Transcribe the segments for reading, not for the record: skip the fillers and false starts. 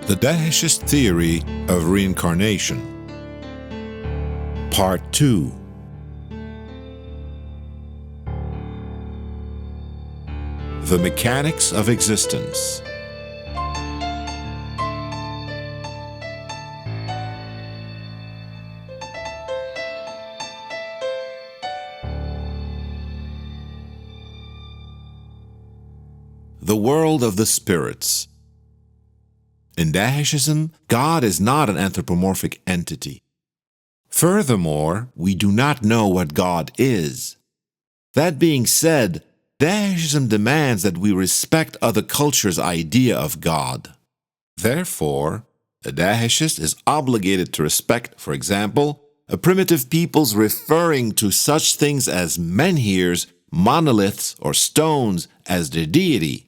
The Daheshist Theory of Reincarnation. Part 2. The Mechanics of Existence. The world of the spirits. In Daheshism, God is not an anthropomorphic entity. Furthermore, we do not know what God is. That being said, Daheshism demands that we respect other cultures' idea of God. Therefore, a Daheshist is obligated to respect, for example, a primitive people's referring to such things as menhirs, monoliths, or stones as their deity.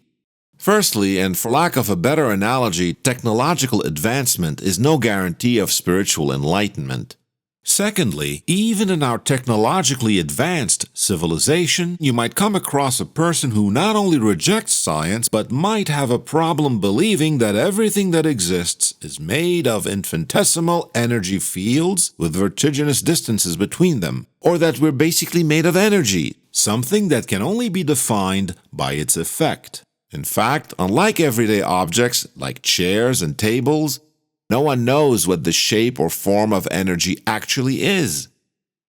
Firstly, and for lack of a better analogy, technological advancement is no guarantee of spiritual enlightenment. Secondly, even in our technologically advanced civilization, you might come across a person who not only rejects science, but might have a problem believing that everything that exists is made of infinitesimal energy fields with vertiginous distances between them, or that we're basically made of energy, something that can only be defined by its effect. In fact, unlike everyday objects like chairs and tables, no one knows what the shape or form of energy actually is.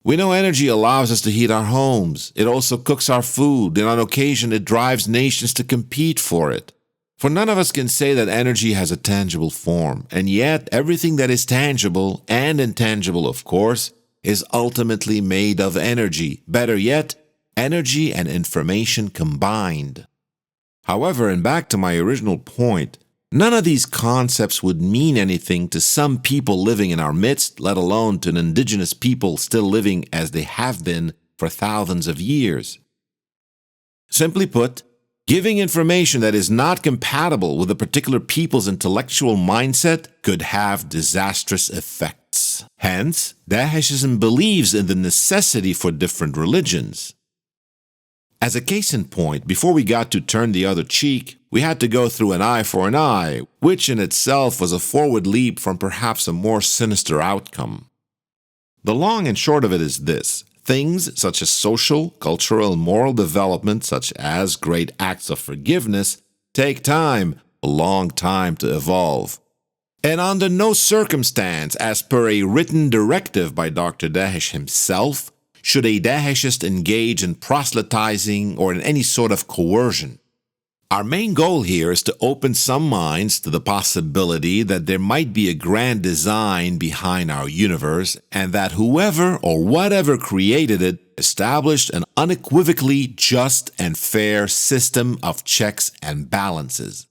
We know energy allows us to heat our homes. It also cooks our food, and on occasion it drives nations to compete for it. For none of us can say that energy has a tangible form, and yet everything that is tangible, and intangible of course, is ultimately made of energy. Better yet, energy and information combined. However, and back to my original point, none of these concepts would mean anything to some people living in our midst, let alone to an indigenous people still living as they have been for thousands of years. Simply put, giving information that is not compatible with a particular people's intellectual mindset could have disastrous effects. Hence, Daheshism believes in the necessity for different religions. As a case in point, before we got to turn the other cheek, we had to go through an eye for an eye, which in itself was a forward leap from perhaps a more sinister outcome. The long and short of it is this: things such as social, cultural, and moral development, such as great acts of forgiveness, take time, a long time to evolve. And under no circumstance, as per a written directive by Dr. Dahesh himself, should a Daheshist engage in proselytizing or in any sort of coercion. Our main goal here is to open some minds to the possibility that there might be a grand design behind our universe, and that whoever or whatever created it established an unequivocally just and fair system of checks and balances.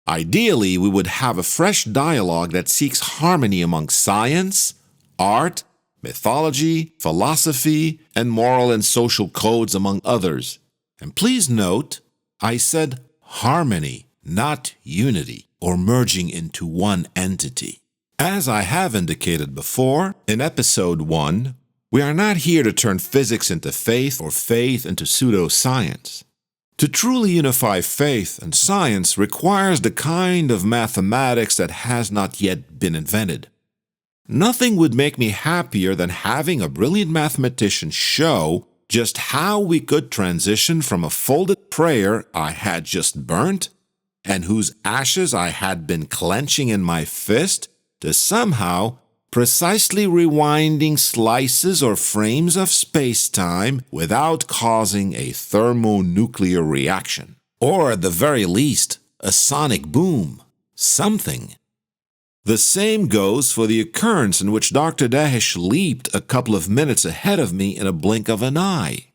Ideally, we would have a fresh dialogue that seeks harmony among science, art, mythology, philosophy, and moral and social codes, among others. And please note, I said harmony, not unity, or merging into one entity. As I have indicated before, in episode 1, we are not here to turn physics into faith or faith into pseudoscience. To truly unify faith and science requires the kind of mathematics that has not yet been invented. Nothing would make me happier than having a brilliant mathematician show just how we could transition from a folded prayer I had just burnt, and whose ashes I had been clenching in my fist, to somehow precisely rewinding slices or frames of space-time without causing a thermonuclear reaction. Or at the very least, a sonic boom. Something. The same goes for the occurrence in which Dr. Dahesh leaped a couple of minutes ahead of me in a blink of an eye.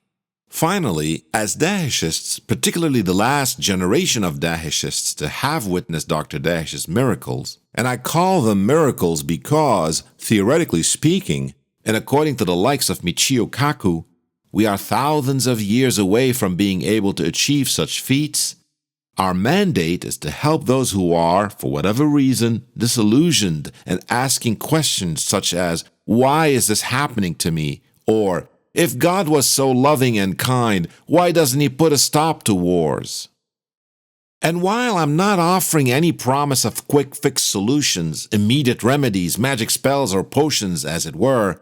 Finally, as Daheshists, particularly the last generation of Daheshists to have witnessed Dr. Dahesh's miracles, and I call them miracles because, theoretically speaking, and according to the likes of Michio Kaku, we are thousands of years away from being able to achieve such feats. Our mandate is to help those who are, for whatever reason, disillusioned and asking questions such as, "Why is this happening to me?" or "If God was so loving and kind, why doesn't He put a stop to wars?" And while I'm not offering any promise of quick fix solutions, immediate remedies, magic spells, or potions, as it were,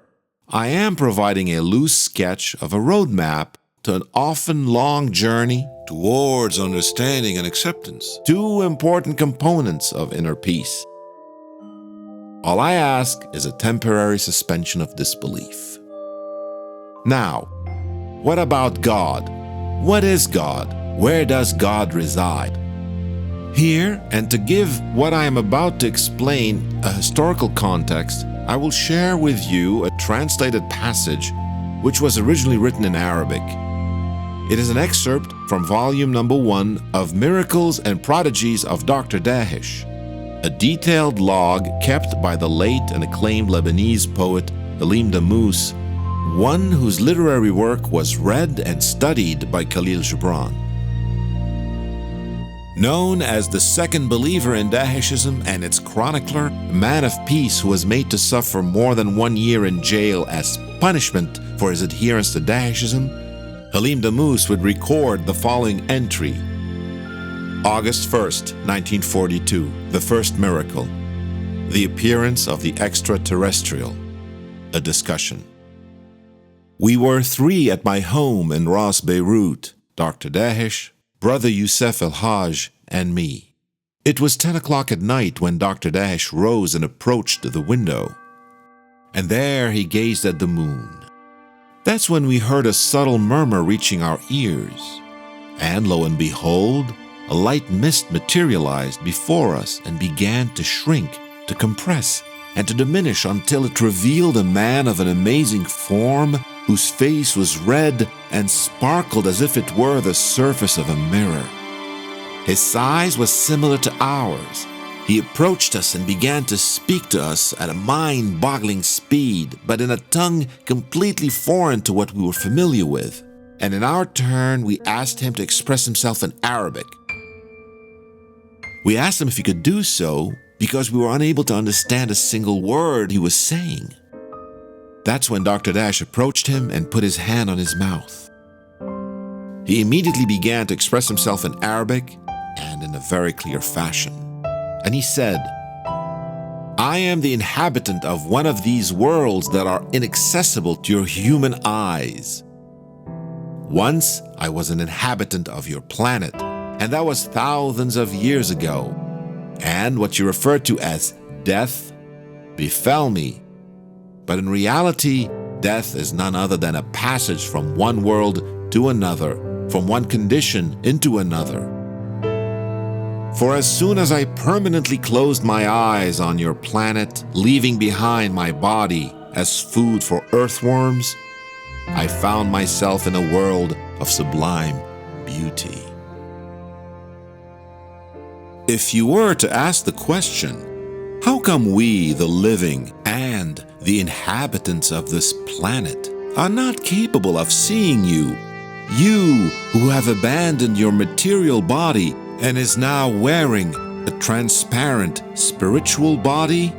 I am providing a loose sketch of a roadmap to an often long journey towards understanding and acceptance, two important components of inner peace. All I ask is a temporary suspension of disbelief. Now, what about God? What is God? Where does God reside? Here, and to give what I am about to explain a historical context, I will share with you a translated passage which was originally written in Arabic. It is an excerpt from volume number 1 of Miracles and Prodigies of Dr. Dahesh, a detailed log kept by the late and acclaimed Lebanese poet Halim Damus, one whose literary work was read and studied by Khalil Gibran. Known as the second believer in Daheshism and its chronicler, a man of peace who was made to suffer more than 1 year in jail as punishment for his adherence to Daheshism, Halim Damus would record the following entry. August 1st, 1942, the first miracle. The appearance of the extraterrestrial. A discussion. We were 3 at my home in Ras, Beirut, Dr. Dahesh, Brother Youssef El-Hajj, and me. It was 10 o'clock at night when Dr. Dahesh rose and approached the window. And there he gazed at the moon. That's when we heard a subtle murmur reaching our ears. And lo and behold, a light mist materialized before us and began to shrink, to compress, and to diminish until it revealed a man of an amazing form whose face was red and sparkled as if it were the surface of a mirror. His size was similar to ours. He approached us and began to speak to us at a mind-boggling speed, but in a tongue completely foreign to what we were familiar with. And in our turn, we asked him to express himself in Arabic. We asked him if he could do so because we were unable to understand a single word he was saying. That's when Dr. Dahesh approached him and put his hand on his mouth. He immediately began to express himself in Arabic and in a very clear fashion. And he said, I am the inhabitant of one of these worlds that are inaccessible to your human eyes. Once I was an inhabitant of your planet, and that was thousands of years ago. And what you refer to as death befell me. But in reality, death is none other than a passage from one world to another, from one condition into another. For as soon as I permanently closed my eyes on your planet, leaving behind my body as food for earthworms, I found myself in a world of sublime beauty. If you were to ask the question, how come we, the living, and the inhabitants of this planet, are not capable of seeing you, you who have abandoned your material body and is now wearing a transparent spiritual body?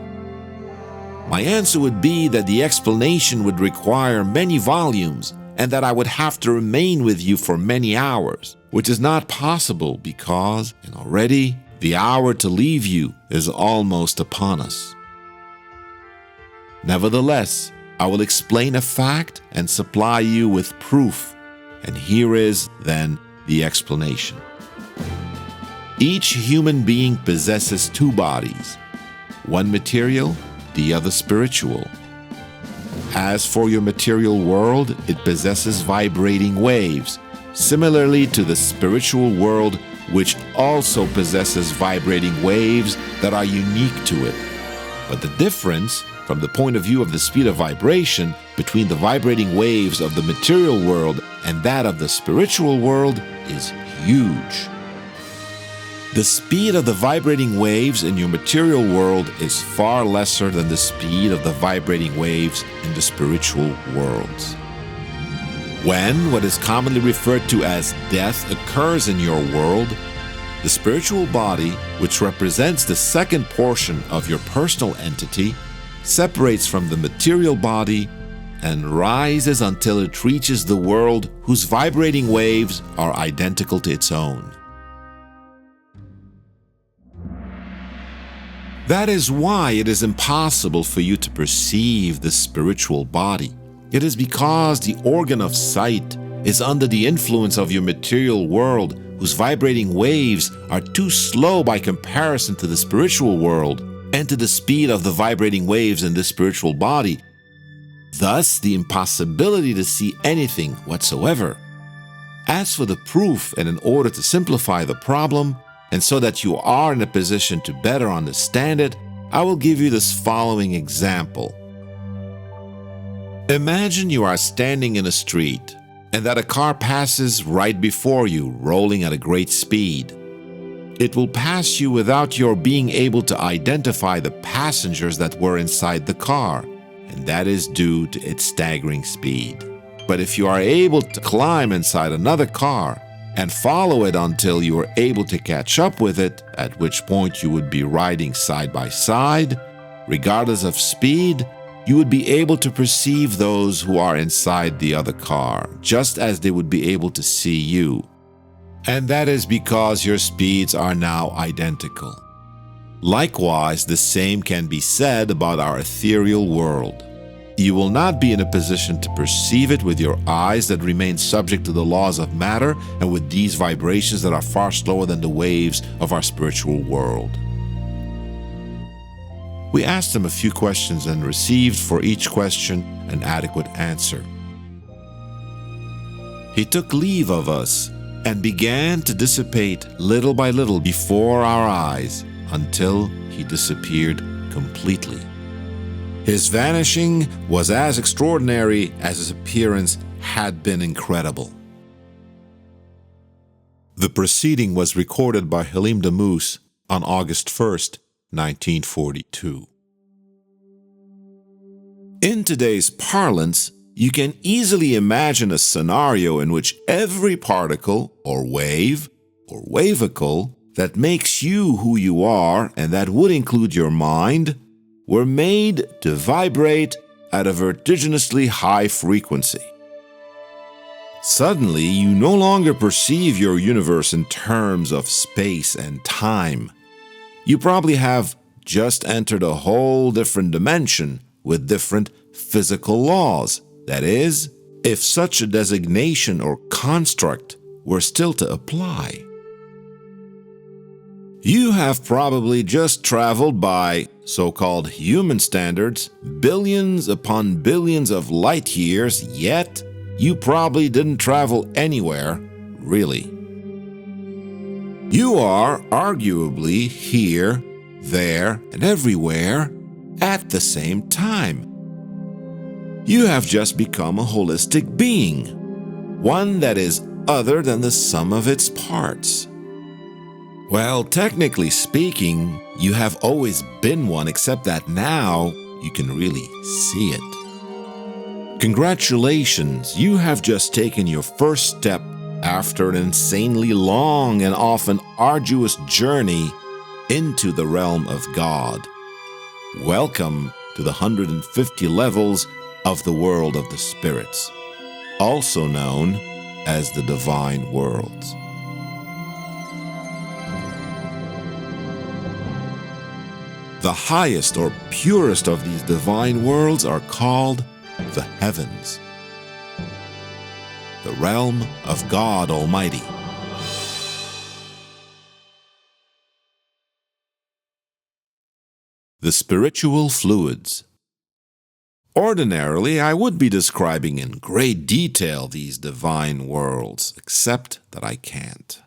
My answer would be that the explanation would require many volumes and that I would have to remain with you for many hours, which is not possible because, and already, the hour to leave you is almost upon us. Nevertheless, I will explain a fact and supply you with proof, and here is, then, the explanation. Each human being possesses 2 bodies, one material, the other spiritual. As for your material world, it possesses vibrating waves, similarly to the spiritual world, which also possesses vibrating waves that are unique to it. But the difference, from the point of view of the speed of vibration, between the vibrating waves of the material world and that of the spiritual world is huge. The speed of the vibrating waves in your material world is far lesser than the speed of the vibrating waves in the spiritual worlds. When what is commonly referred to as death occurs in your world, the spiritual body, which represents the second portion of your personal entity, separates from the material body and rises until it reaches the world whose vibrating waves are identical to its own. That is why it is impossible for you to perceive the spiritual body. It is because the organ of sight is under the influence of your material world, whose vibrating waves are too slow by comparison to the spiritual world and to the speed of the vibrating waves in this spiritual body. Thus, the impossibility to see anything whatsoever. As for the proof, and in order to simplify the problem, and so that you are in a position to better understand it, I will give you this following example. Imagine you are standing in a street, and that a car passes right before you, rolling at a great speed. It will pass you without your being able to identify the passengers that were inside the car, and that is due to its staggering speed. But if you are able to climb inside another car and follow it until you are able to catch up with it, at which point you would be riding side by side, regardless of speed, you would be able to perceive those who are inside the other car, just as they would be able to see you. And that is because your speeds are now identical. Likewise, the same can be said about our ethereal world. You will not be in a position to perceive it with your eyes that remain subject to the laws of matter and with these vibrations that are far slower than the waves of our spiritual world. We asked him a few questions and received for each question an adequate answer. He took leave of us and began to dissipate little by little before our eyes until he disappeared completely. His vanishing was as extraordinary as his appearance had been incredible. The proceeding was recorded by Halim Damus on August 1st, 1942. In today's parlance, you can easily imagine a scenario in which every particle or wavicle that makes you who you are, and that would include your mind, were made to vibrate at a vertiginously high frequency. Suddenly, you no longer perceive your universe in terms of space and time. You probably have just entered a whole different dimension with different physical laws. That is, if such a designation or construct were still to apply. You have probably just traveled by so-called human standards billions upon billions of light years, yet you probably didn't travel anywhere, really. You are arguably here, there, and everywhere at the same time. You have just become a holistic being, one that is other than the sum of its parts. Well, technically speaking, you have always been one, except that now you can really see it. Congratulations, you have just taken your first step after an insanely long and often arduous journey into the realm of God. Welcome to the 150 levels of the world of the spirits, also known as the divine worlds. The highest or purest of these divine worlds are called the heavens, the realm of God Almighty. The spiritual fluids. Ordinarily, I would be describing in great detail these divine worlds, except that I can't.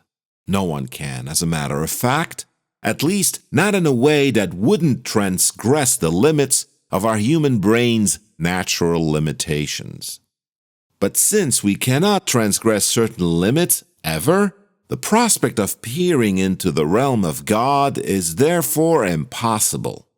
No one can, as a matter of fact. At least, not in a way that wouldn't transgress the limits of our human brain's natural limitations. But since we cannot transgress certain limits ever, the prospect of peering into the realm of God is therefore impossible.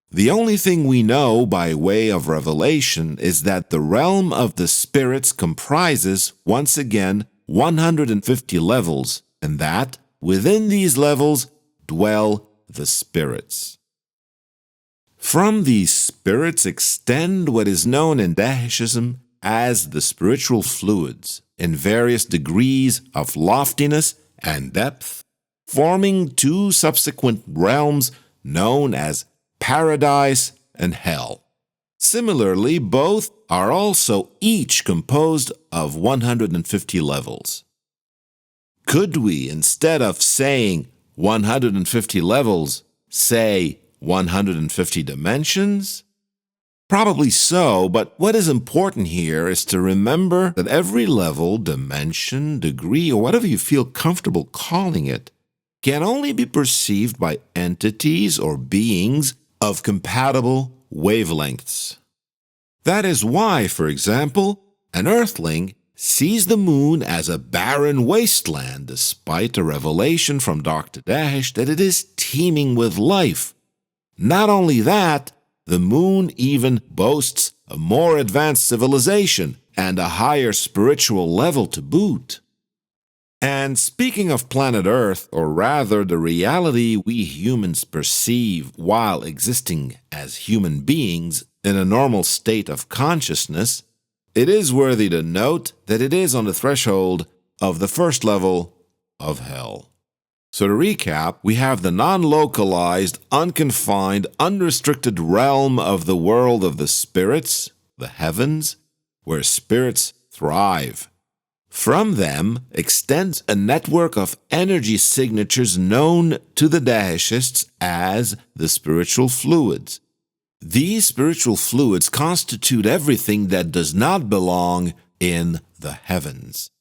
The only thing we know by way of revelation is that the realm of the spirits comprises, once again, 150 levels, and that, within these levels, dwell the spirits. From these spirits extend what is known in Dahishism as the spiritual fluids, in various degrees of loftiness and depth, forming two subsequent realms known as paradise and hell. Similarly, both are also each composed of 150 levels. Could we, instead of saying 150 levels, say 150 dimensions? Probably so, but what is important here is to remember that every level, dimension, degree, or whatever you feel comfortable calling it, can only be perceived by entities or beings of compatible wavelengths. That is why, for example, an earthling sees the moon as a barren wasteland despite a revelation from Dr. Dahesh that it is teeming with life. Not only that, the moon even boasts a more advanced civilization and a higher spiritual level to boot. And speaking of planet Earth, or rather the reality we humans perceive while existing as human beings in a normal state of consciousness, it is worthy to note that it is on the threshold of the first level of hell. So to recap, we have the non-localized, unconfined, unrestricted realm of the world of the spirits, the heavens, where spirits thrive. From them extends a network of energy signatures known to the Daheshists as the spiritual fluids. These spiritual fluids constitute everything that does not belong in the heavens.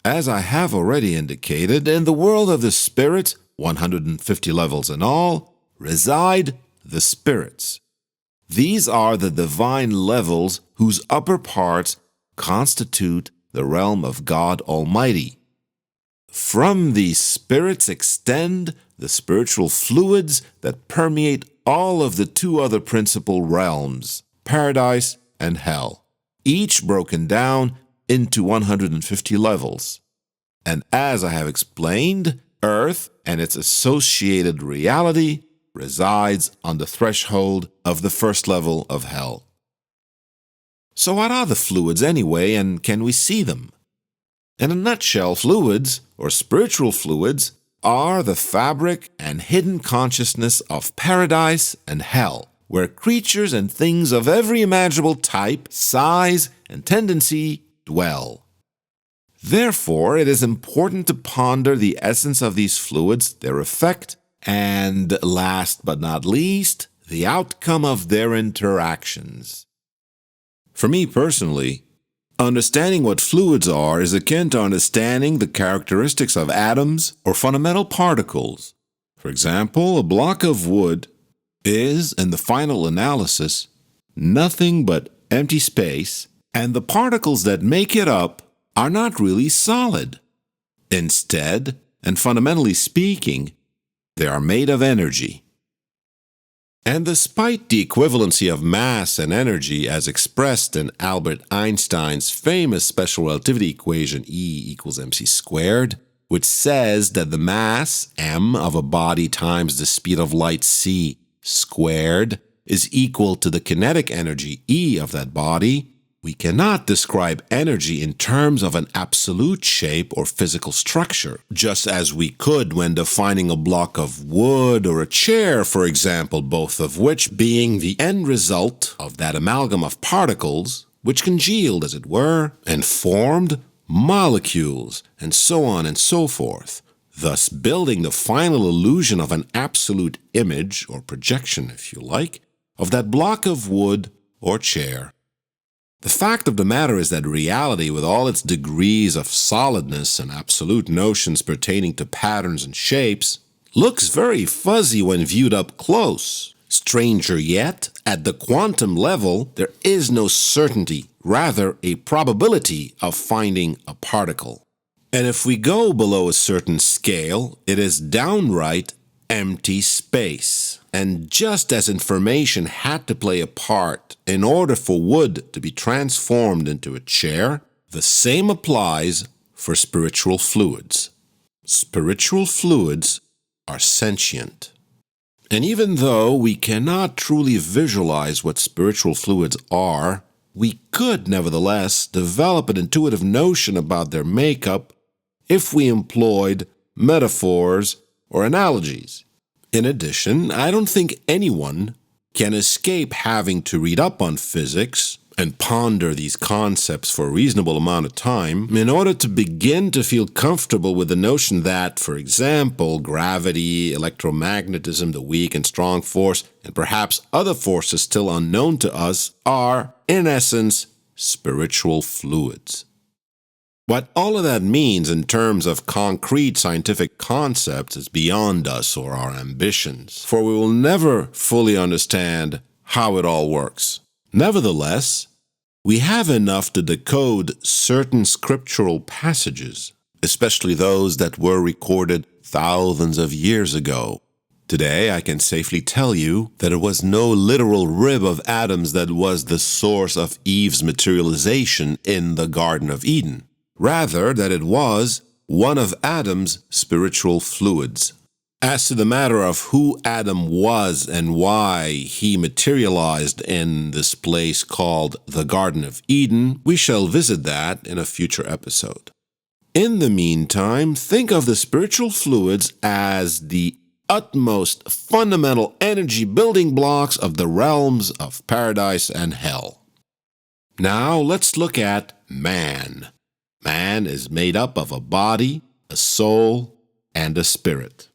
As I have already indicated, in the world of the spirits, 150 levels in all, reside the spirits. These are the divine levels whose upper parts constitute the realm of God Almighty. From these spirits extend the spiritual fluids that permeate all of the two other principal realms, paradise and hell, each broken down into 150 levels. And as I have explained, Earth and its associated reality resides on the threshold of the first level of hell. So what are the fluids anyway, and can we see them? In a nutshell, fluids, or spiritual fluids, are the fabric and hidden consciousness of paradise and hell, where creatures and things of every imaginable type, size, and tendency dwell. Therefore, it is important to ponder the essence of these fluids, their effect, and last but not least, the outcome of their interactions. For me personally, understanding what fluids are is akin to understanding the characteristics of atoms or fundamental particles. For example, a block of wood is, in the final analysis, nothing but empty space, and the particles that make it up are not really solid. Instead, and fundamentally speaking, they are made of energy. And despite the equivalency of mass and energy as expressed in Albert Einstein's famous special relativity equation E=mc², which says that the mass, m, of a body times the speed of light, c, squared, is equal to the kinetic energy, E, of that body, we cannot describe energy in terms of an absolute shape or physical structure, just as we could when defining a block of wood or a chair, for example, both of which being the end result of that amalgam of particles, which congealed, as it were, and formed molecules, and so on and so forth, thus building the final illusion of an absolute image, or projection, if you like, of that block of wood or chair. The fact of the matter is that reality, with all its degrees of solidness and absolute notions pertaining to patterns and shapes, looks very fuzzy when viewed up close. Stranger yet, at the quantum level, there is no certainty, rather a probability of finding a particle. And if we go below a certain scale, it is downright empty space. And just as information had to play a part in order for wood to be transformed into a chair, the same applies for spiritual fluids. Spiritual fluids are sentient. And even though we cannot truly visualize what spiritual fluids are, we could nevertheless develop an intuitive notion about their makeup if we employed metaphors or analogies. In addition, I don't think anyone can escape having to read up on physics and ponder these concepts for a reasonable amount of time in order to begin to feel comfortable with the notion that, for example, gravity, electromagnetism, the weak and strong force, and perhaps other forces still unknown to us are, in essence, spiritual fluids. What all of that means in terms of concrete scientific concepts is beyond us or our ambitions, for we will never fully understand how it all works. Nevertheless, we have enough to decode certain scriptural passages, especially those that were recorded thousands of years ago. Today, I can safely tell you that it was no literal rib of atoms that was the source of Eve's materialization in the Garden of Eden. Rather, that it was one of Adam's spiritual fluids. As to the matter of who Adam was and why he materialized in this place called the Garden of Eden, we shall visit that in a future episode. In the meantime, think of the spiritual fluids as the utmost fundamental energy building blocks of the realms of paradise and hell. Now let's look at man. Man is made up of a body, a soul, and a spirit.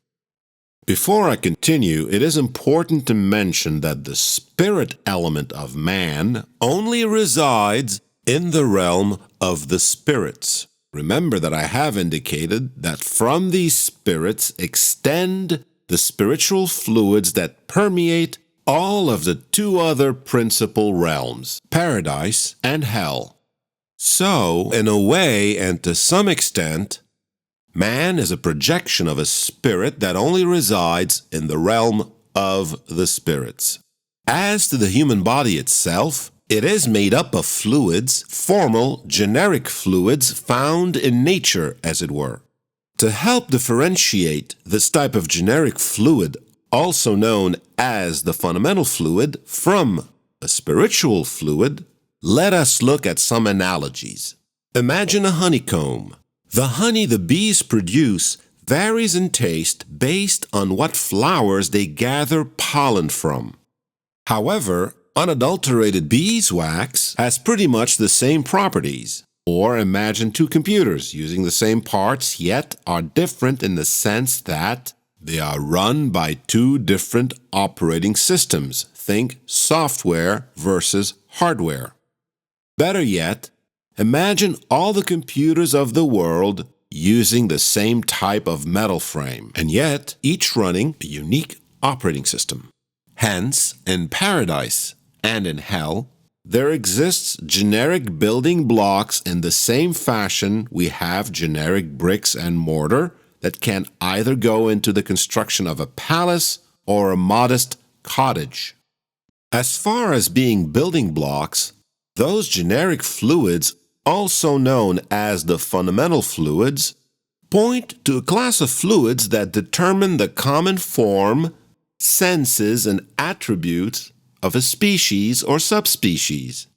Before I continue, it is important to mention that the spirit element of man only resides in the realm of the spirits. Remember that I have indicated that from these spirits extend the spiritual fluids that permeate all of the two other principal realms, paradise and hell. So, in a way and to some extent, man is a projection of a spirit that only resides in the realm of the spirits. As to the human body itself, it is made up of fluids, formal, generic fluids found in nature, as it were. To help differentiate this type of generic fluid, also known as the fundamental fluid, from a spiritual fluid, let us look at some analogies. Imagine a honeycomb. The honey the bees produce varies in taste based on what flowers they gather pollen from. However, unadulterated beeswax has pretty much the same properties. Or imagine two computers using the same parts yet are different in the sense that they are run by two different operating systems. Think software versus hardware. Better yet, imagine all the computers of the world using the same type of metal frame, and yet each running a unique operating system. Hence, in paradise and in hell, there exists generic building blocks in the same fashion we have generic bricks and mortar that can either go into the construction of a palace or a modest cottage. As far as being building blocks, those generic fluids, also known as the fundamental fluids, point to a class of fluids that determine the common form, senses, and attributes of a species or subspecies.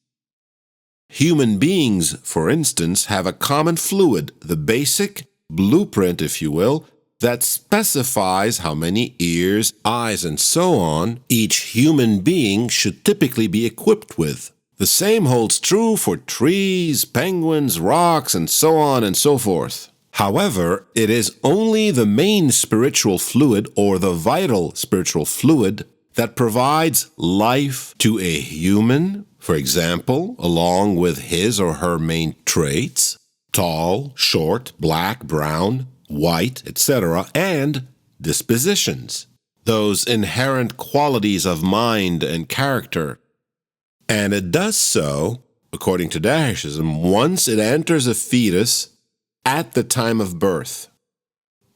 Human beings, for instance, have a common fluid, the basic blueprint, if you will, that specifies how many ears, eyes, and so on each human being should typically be equipped with. The same holds true for trees, penguins, rocks, and so on and so forth. However, it is only the main spiritual fluid or the vital spiritual fluid that provides life to a human, for example, along with his or her main traits, tall, short, black, brown, white, etc., and dispositions, those inherent qualities of mind and character. And it does so, according to Daheshism, once it enters a fetus at the time of birth.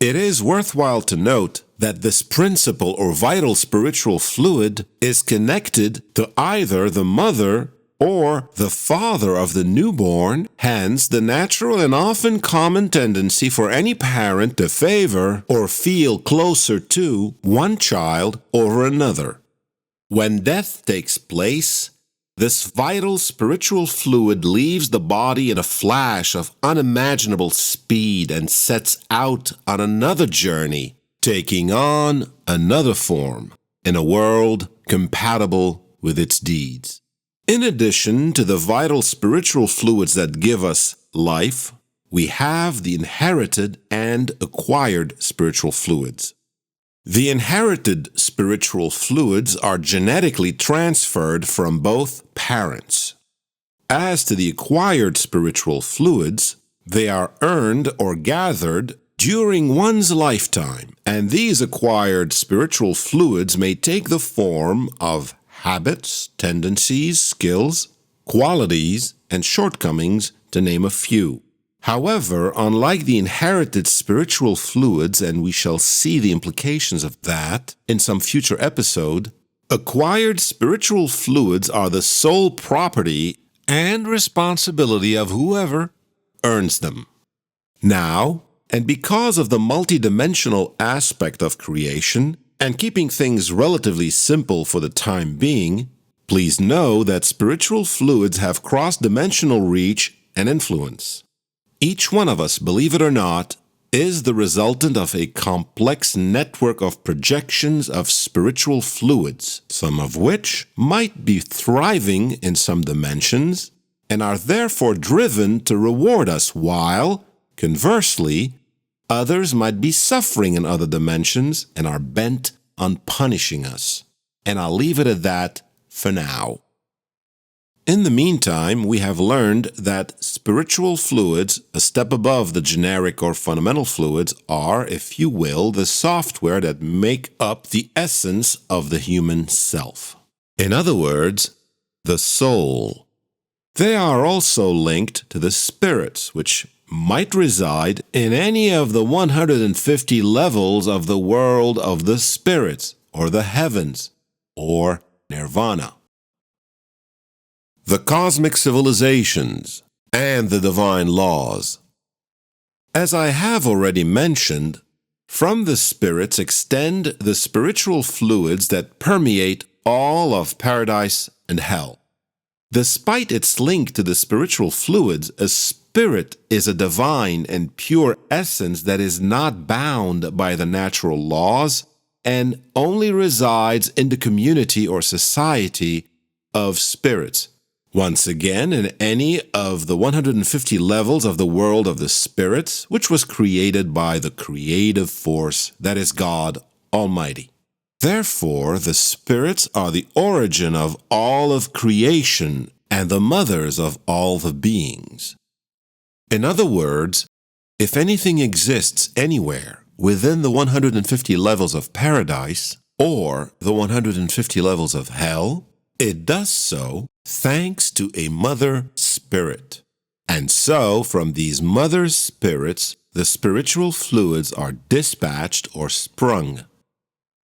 It is worthwhile to note that this principal or vital spiritual fluid is connected to either the mother or the father of the newborn, hence the natural and often common tendency for any parent to favor or feel closer to one child over another. When death takes place, this vital spiritual fluid leaves the body in a flash of unimaginable speed and sets out on another journey to taking on another form in a world compatible with its deeds. In addition to the vital spiritual fluids that give us life, we have the inherited and acquired spiritual fluids. The inherited spiritual fluids are genetically transferred from both parents. As to the acquired spiritual fluids, they are earned or gathered during one's lifetime, and these acquired spiritual fluids may take the form of habits, tendencies, skills, qualities, and shortcomings, to name a few. However, unlike the inherited spiritual fluids, and we shall see the implications of that in some future episode, acquired spiritual fluids are the sole property and responsibility of whoever earns them. Now, and because of the multidimensional aspect of creation, and keeping things relatively simple for the time being, please know that spiritual fluids have cross-dimensional reach and influence. Each one of us, believe it or not, is the resultant of a complex network of projections of spiritual fluids, some of which might be thriving in some dimensions and are therefore driven to reward us, while, conversely, others might be suffering in other dimensions and are bent on punishing us. And I'll leave it at that for now. In the meantime, we have learned that spiritual fluids, a step above the generic or fundamental fluids, are, if you will, the software that make up the essence of the human self. In other words, the soul. They are also linked to the spirits, which might reside in any of the 150 levels of the world of the spirits, or the heavens, or nirvana. The cosmic civilizations and the divine laws. As I have already mentioned, from the spirits extend the spiritual fluids that permeate all of paradise and hell. Despite its link to the spiritual fluids, a spirit is a divine and pure essence that is not bound by the natural laws and only resides in the community or society of spirits. Once again, in any of the 150 levels of the world of the spirits, which was created by the creative force that is God Almighty. Therefore, the spirits are the origin of all of creation and the mothers of all the beings. In other words, if anything exists anywhere within the 150 levels of paradise or the 150 levels of hell, it does so thanks to a mother spirit. And so, from these mother spirits, the spiritual fluids are dispatched or sprung.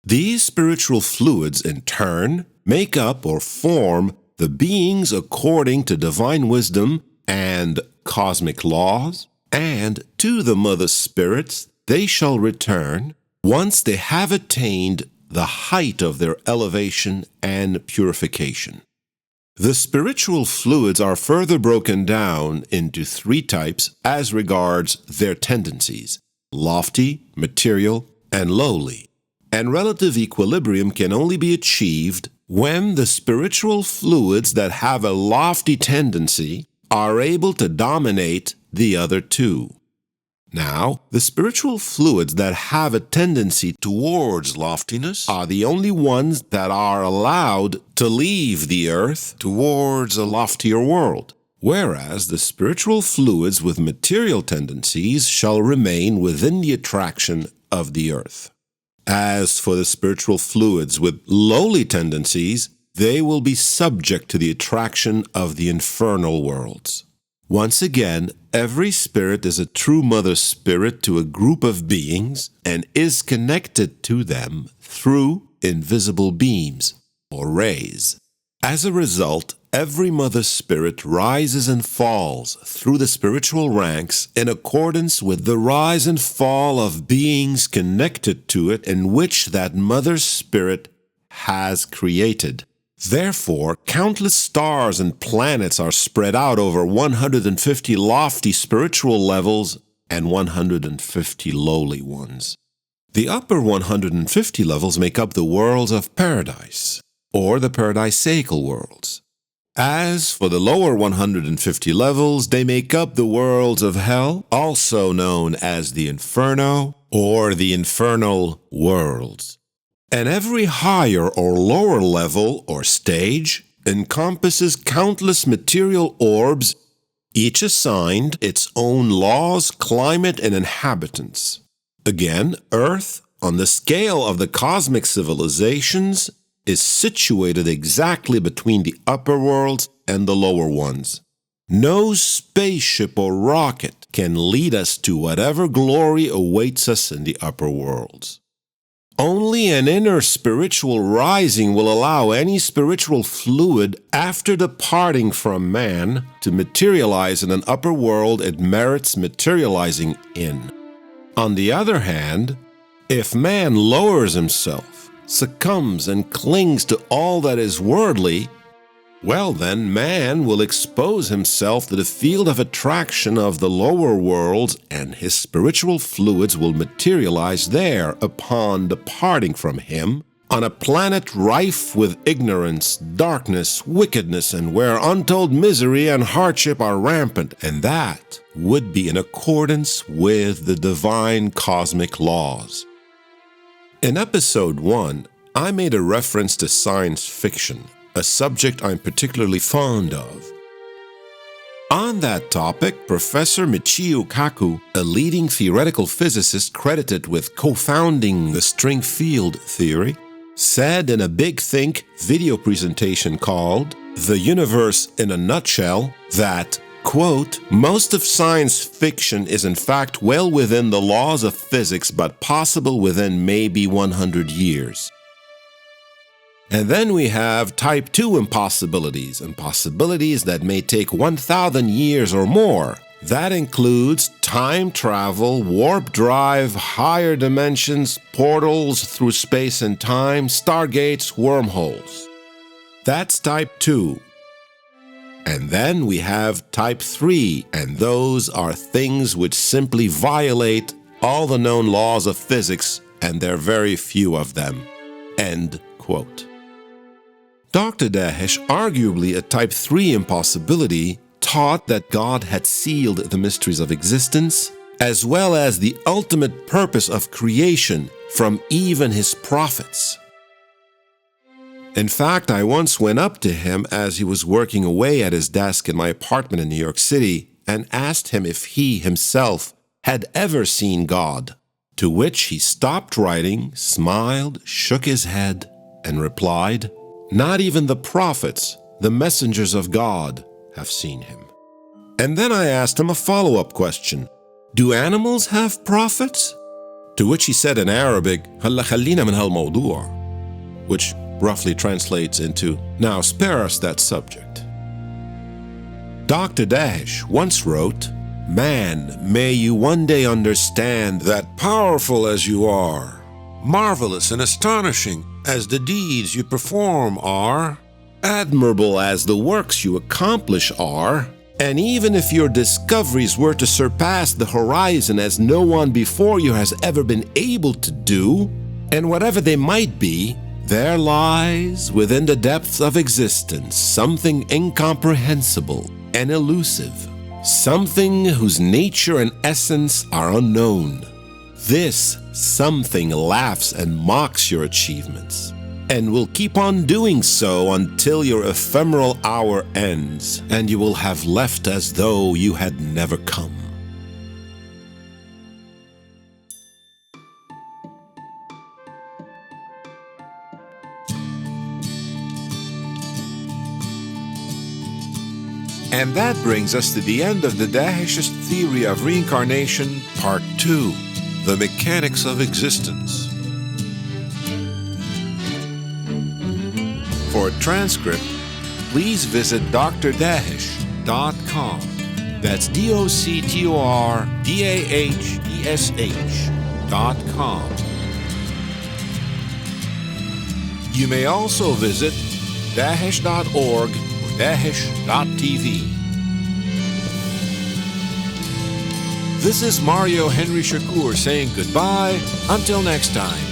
These spiritual fluids, in turn, make up or form the beings according to divine wisdom and cosmic laws, and to the mother spirits they shall return once they have attained the height of their elevation and purification. The spiritual fluids are further broken down into three types as regards their tendencies: lofty, material, and lowly. And relative equilibrium can only be achieved when the spiritual fluids that have a lofty tendency are able to dominate the other two. Now, the spiritual fluids that have a tendency towards loftiness are the only ones that are allowed to leave the earth towards a loftier world, whereas the spiritual fluids with material tendencies shall remain within the attraction of the earth. As for the spiritual fluids with lowly tendencies, they will be subject to the attraction of the infernal worlds. Once again, every spirit is a true mother spirit to a group of beings and is connected to them through invisible beams or rays. As a result, every mother spirit rises and falls through the spiritual ranks in accordance with the rise and fall of beings connected to it in which that mother spirit has created. Therefore, countless stars and planets are spread out over 150 lofty spiritual levels and 150 lowly ones. The upper 150 levels make up the worlds of paradise, or the paradisaical worlds. As for the lower 150 levels, they make up the worlds of hell, also known as the inferno, or the infernal worlds. And every higher or lower level or stage encompasses countless material orbs, each assigned its own laws, climate, and inhabitants. Again, Earth, on the scale of the cosmic civilizations, is situated exactly between the upper worlds and the lower ones. No spaceship or rocket can lead us to whatever glory awaits us in the upper worlds. Only an inner spiritual rising will allow any spiritual fluid after departing from man to materialize in an upper world it merits materializing in. On the other hand, if man lowers himself, succumbs and clings to all that is worldly, well then man will expose himself to the field of attraction of the lower worlds, and his spiritual fluids will materialize there upon departing from him, on a planet rife with ignorance, darkness, wickedness, and where untold misery and hardship are rampant, and that would be in accordance with the divine cosmic laws. In episode 1, I made a reference to science fiction, a subject I'm particularly fond of. On that topic, Professor Michio Kaku, a leading theoretical physicist credited with co-founding the string field theory, said in a Big Think video presentation called The Universe in a Nutshell that, quote, most of science fiction is in fact well within the laws of physics but possible within maybe 100 years. And then we have type 2 impossibilities that may take 1,000 years or more. That includes time travel, warp drive, higher dimensions, portals through space and time, stargates, wormholes. That's type 2. And then we have type 3, and those are things which simply violate all the known laws of physics, and there are very few of them. End quote. Dr. Dahesh, arguably a type 3 impossibility, taught that God had sealed the mysteries of existence, as well as the ultimate purpose of creation from even his prophets. In fact, I once went up to him as he was working away at his desk in my apartment in New York City and asked him if he himself had ever seen God, to which he stopped writing, smiled, shook his head, and replied, not even the prophets, the messengers of God, have seen him. And then I asked him a follow-up question. Do animals have prophets? To which he said in Arabic, "Halla khallina min hal-mawdu'," which roughly translates into, now spare us that subject. Dr. Dahesh once wrote, man, may you one day understand that powerful as you are, marvelous and astonishing as the deeds you perform are, admirable as the works you accomplish are, and even if your discoveries were to surpass the horizon as no one before you has ever been able to do, and whatever they might be, there lies within the depths of existence something incomprehensible and elusive, something whose nature and essence are unknown. This something laughs and mocks your achievements, and will keep on doing so until your ephemeral hour ends, and you will have left as though you had never come. And that brings us to the end of the Daheshist Theory of Reincarnation, Part 2, The Mechanics of Existence. For a transcript, please visit drdahesh.com. That's DOCTORDAHESH.com. You may also visit Dahesh.org or Dahesh.tv. This is Mario Henry Shakur saying goodbye until next time.